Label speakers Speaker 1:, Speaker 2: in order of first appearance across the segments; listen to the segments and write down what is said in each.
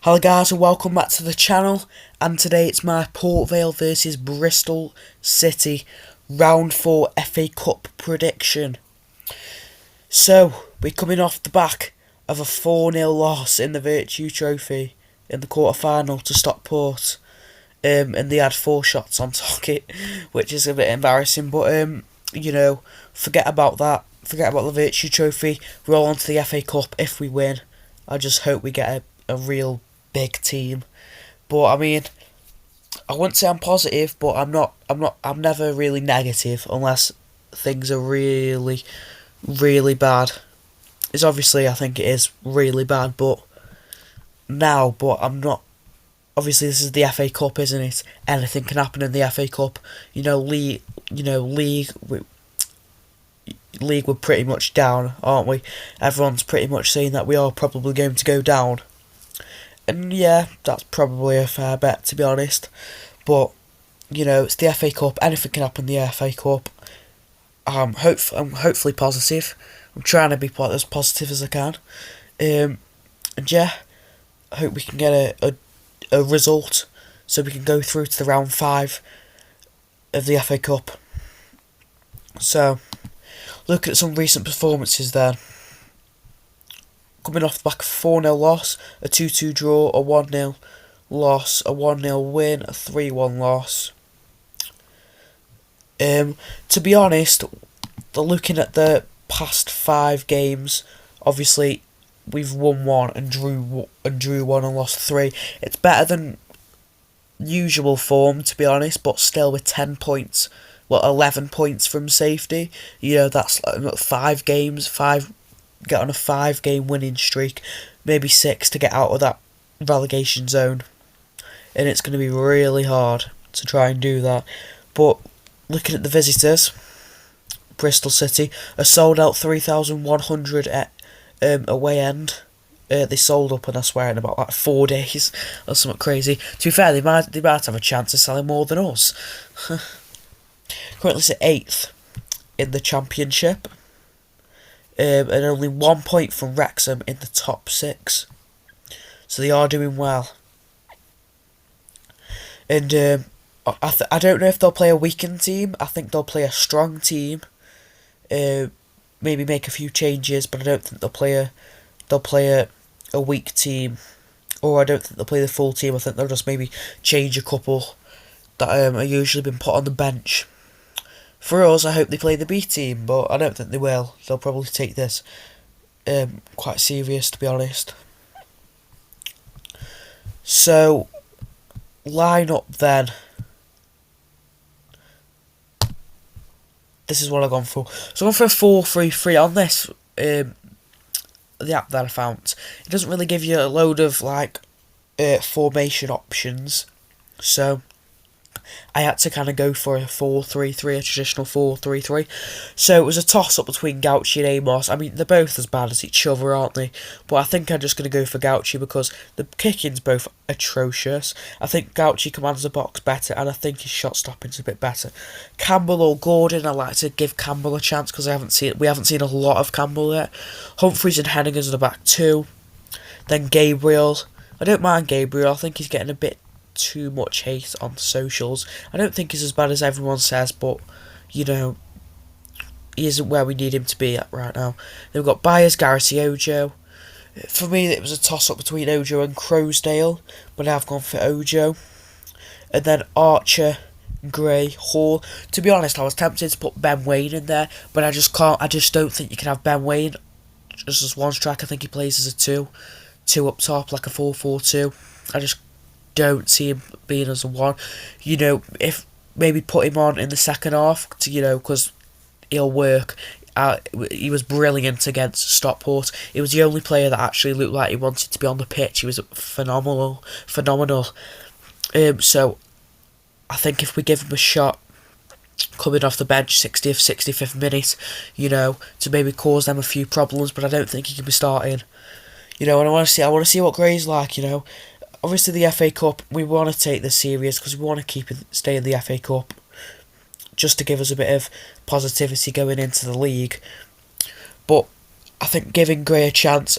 Speaker 1: Hello guys and welcome back to the channel, and today it's my Port Vale versus Bristol City round 4 FA Cup prediction. So we're coming off the back of a 4-0 loss in the Virtue Trophy in the quarter-final to Stockport, and they had 4 shots on target, which is a bit embarrassing, but forget about that, forget about the Virtue Trophy, roll on to the FA Cup if we win. I just hope we get a real big team. But I mean, I wouldn't say I'm positive, but I'm never really negative unless things are really, really bad. It's obviously, I think it is really bad, but I'm not. Obviously, this is the FA Cup, isn't it? Anything can happen in the FA Cup. League, league we're pretty much down, aren't we? Everyone's pretty much saying that we are probably going to go down. And yeah, that's probably a fair bet, to be honest. But, it's the FA Cup. Anything can happen in the FA Cup. I'm hopefully positive. I'm trying to be as positive as I can. And yeah, I hope we can get a result so we can go through to the round 5 of the FA Cup. So, look at some recent performances then. Coming off the back of a 4-0 loss, a 2-2 draw, a 1-0 loss, a 1-0 win, a 3-1 loss. To be honest, looking at the past 5 games, obviously we've won 1 and drew 1 and lost 3. It's better than usual form, to be honest, but still with 10 points, 11 points from safety. That's like 5 games, get on a 5-game winning streak, maybe 6 to get out of that relegation zone, and it's going to be really hard to try and do that. But looking at the visitors, Bristol City, a sold out 3,100 at away end. They sold up, and I swear, in about 4 days or something crazy. To be fair, they might have a chance of selling more than us. Currently sit 8th in the Championship. And only 1 point from Wrexham in the top 6. So they are doing well. And I don't know if they'll play a weakened team. I think they'll play a strong team. Maybe make a few changes, but I don't think they'll play a weak team. Or I don't think they'll play the full team. I think they'll just maybe change a couple that are usually been put on the bench. For us, I hope they play the B team, but I don't think they will. They'll probably take this quite serious, to be honest. So, line up then. This is what I've gone for. So I'm going for a 4-3-3 on this, the app that I found. It doesn't really give you a load of formation options, so I had to kind of go for a 4-3-3, a traditional 4-3-3. So it was a toss-up between Gauci and Amos. I mean, they're both as bad as each other, aren't they? But I think I'm just going to go for Gauci because the kicking's both atrocious. I think Gauci commands the box better, and I think his shot stopping's a bit better. Campbell or Gordon, I like to give Campbell a chance because we haven't seen a lot of Campbell yet. Humphreys and Hennigan's in the back 2. Then Gabriel. I don't mind Gabriel. I think he's getting a bit too much hate on socials. I don't think he's as bad as everyone says, but he isn't where we need him to be at right now. Then we've got Byers, Garrity, Ojo. For me, it was a toss-up between Ojo and Croasdale, but I've gone for Ojo. And then Archer, Gray, Hall. To be honest, I was tempted to put Ben Wayne in there, but I just can't. I just don't think you can have Ben Wayne just as one strike. I think he plays as a 2 up top, like a 4-4-2. I just don't see him being as a 1. If maybe put him on in the second half because he'll work. He was brilliant against Stockport. He was the only player that actually looked like he wanted to be on the pitch. He was phenomenal. So I think if we give him a shot coming off the bench 60th, 65th minute, to maybe cause them a few problems, but I don't think he can be starting. And I want to see what Gray's like. Obviously, the FA Cup, we want to take this serious because we want to stay in the FA Cup just to give us a bit of positivity going into the league. But I think giving Gray a chance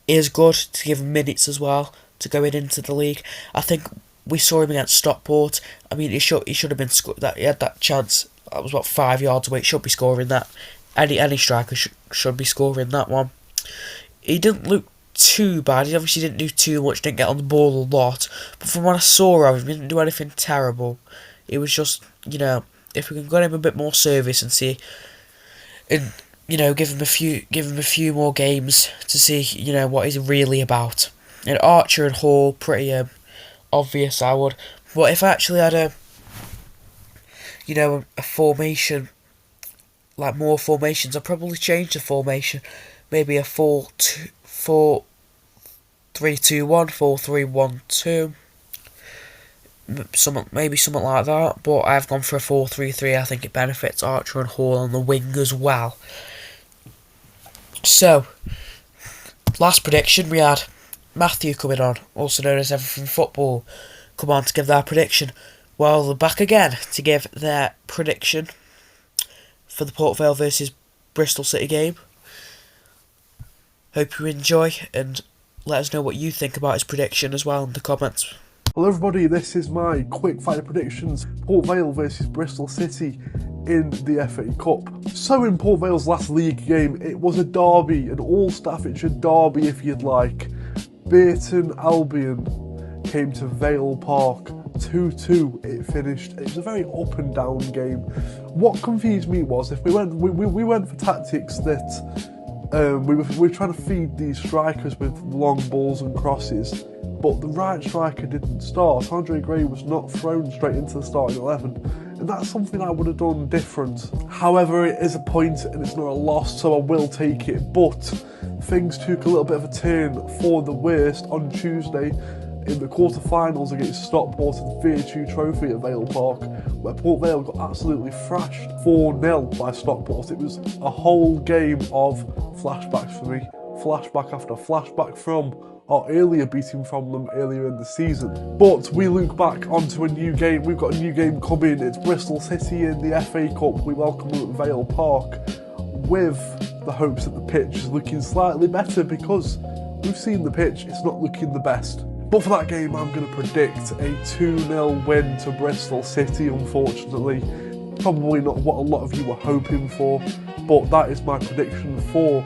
Speaker 1: is good to give him minutes as well. going into the league. I think we saw him against Stockport. I mean, he should have been he had that chance. That was about 5 yards away. He should be scoring that. Any striker should be scoring that one. He didn't look too bad. He obviously didn't do too much. Didn't get on the ball a lot. But from what I saw of him, he didn't do anything terrible. It was just, you know, if we can get him a bit more service and see, and you know, give him a few more games to see, you know, what he's really about. And Archer and Hall, pretty obvious, I would. But if I actually had a formation, like more formations, I'd probably change the formation. Maybe a 4-2-4-3-2-1, 4-3-1-2. Maybe something like that. But I've gone for a 4-3-3. I think it benefits Archer and Hall on the wing as well. So, last prediction, we had Matthew coming on, also known as Everything Football, come on to give their prediction. Well, they're back again to give their prediction for the Port Vale versus Bristol City game. Hope you enjoy, and let us know what you think about his prediction as well in the comments.
Speaker 2: Hello everybody, this is my quick fire predictions. Port Vale versus Bristol City in the FA Cup. So in Port Vale's last league game, it was a derby, an all-Staffordshire derby if you'd like. Burton Albion came to Vale Park, 2-2 it finished. It was a very up and down game. What confused me was if we went for tactics that we were trying to feed these strikers with long balls and crosses, but the right striker didn't start. Andre Gray was not thrown straight into the starting 11, and that's something I would have done different. However, it is a point and it's not a loss, so I will take it. But things took a little bit of a turn for the worst on Tuesday in the quarter-finals against Stockport at the Virtue Trophy at Vale Park, where Port Vale got absolutely thrashed 4-0 by Stockport. It was a whole game of flashbacks for me. Flashback after flashback from our earlier beating from them earlier in the season. But we look back onto a new game. We've got a new game coming. It's Bristol City in the FA Cup. We welcome them at Vale Park with the hopes that the pitch is looking slightly better, because we've seen the pitch, it's not looking the best. But for that game, I'm going to predict a 2-0 win to Bristol City, unfortunately. Probably not what a lot of you were hoping for, but that is my prediction for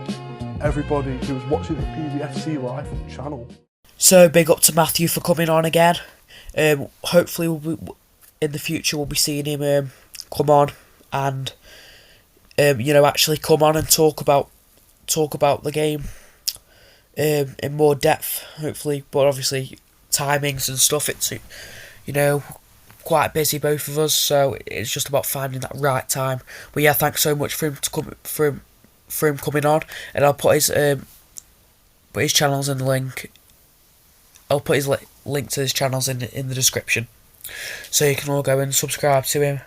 Speaker 2: everybody who's watching the PVFC Live channel.
Speaker 1: So, big up to Matthew for coming on again. Hopefully, in the future, we'll be seeing him come on and, actually come on and talk about the game in more depth, hopefully. But obviously, timings and stuff, it's, quite busy, both of us, so it's just about finding that right time. But yeah, thanks so much for him coming on, and I'll put his channels in the link. I'll put his link to his channels in the description, so you can all go and subscribe to him.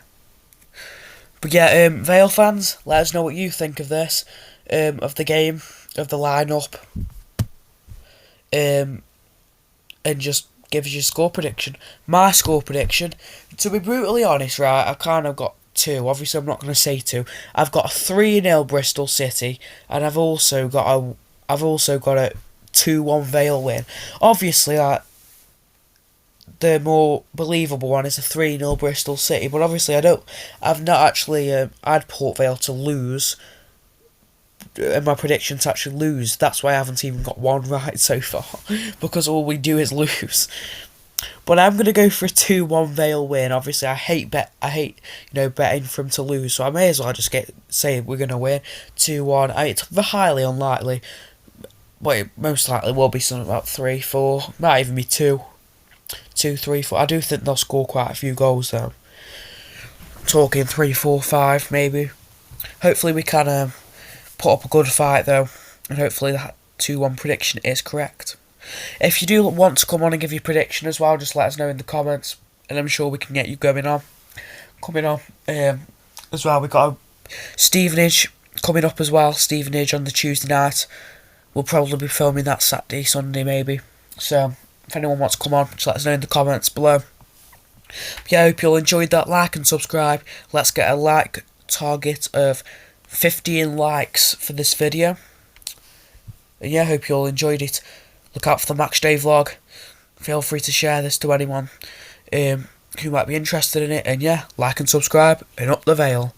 Speaker 1: But yeah, Vale fans, let us know what you think of this, of the game, of the lineup, and just give us your score prediction. My score prediction, to be brutally honest, right, I've kind of got two. Obviously, I'm not going to say two. I've got a 3-0 Bristol City, and I've also got a 2-1 Vale win. Obviously, the more believable one is a 3-0 Bristol City, but obviously I've not actually had Port Vale to lose, and my prediction to actually lose. That's why I haven't even got one right so far, because all we do is lose. But I'm gonna go for a 2-1 Vale win. Obviously, I hate betting for them to lose, so I may as well just say we're gonna win 2-1. It's highly unlikely, but it most likely will be something about 3-4. Might even be 2-3-4. I do think they'll score quite a few goals though. Talking 3-4-5 maybe. Hopefully we can put up a good fight though, and hopefully that 2-1 prediction is correct. If you do want to come on and give your prediction as well, just let us know in the comments, and I'm sure we can get you coming on as well. We've got a Stevenage coming up as well. Stevenage on the Tuesday night. We'll probably be filming that Saturday, Sunday maybe. So if anyone wants to come on, just let us know in the comments below. But yeah, I hope you all enjoyed that. Like and subscribe. Let's get a like target of 15 likes for this video. And yeah, I hope you all enjoyed it. Look out for the match day vlog. feel free to share this to anyone who might be interested in it. And yeah, like and subscribe, and up the Vale.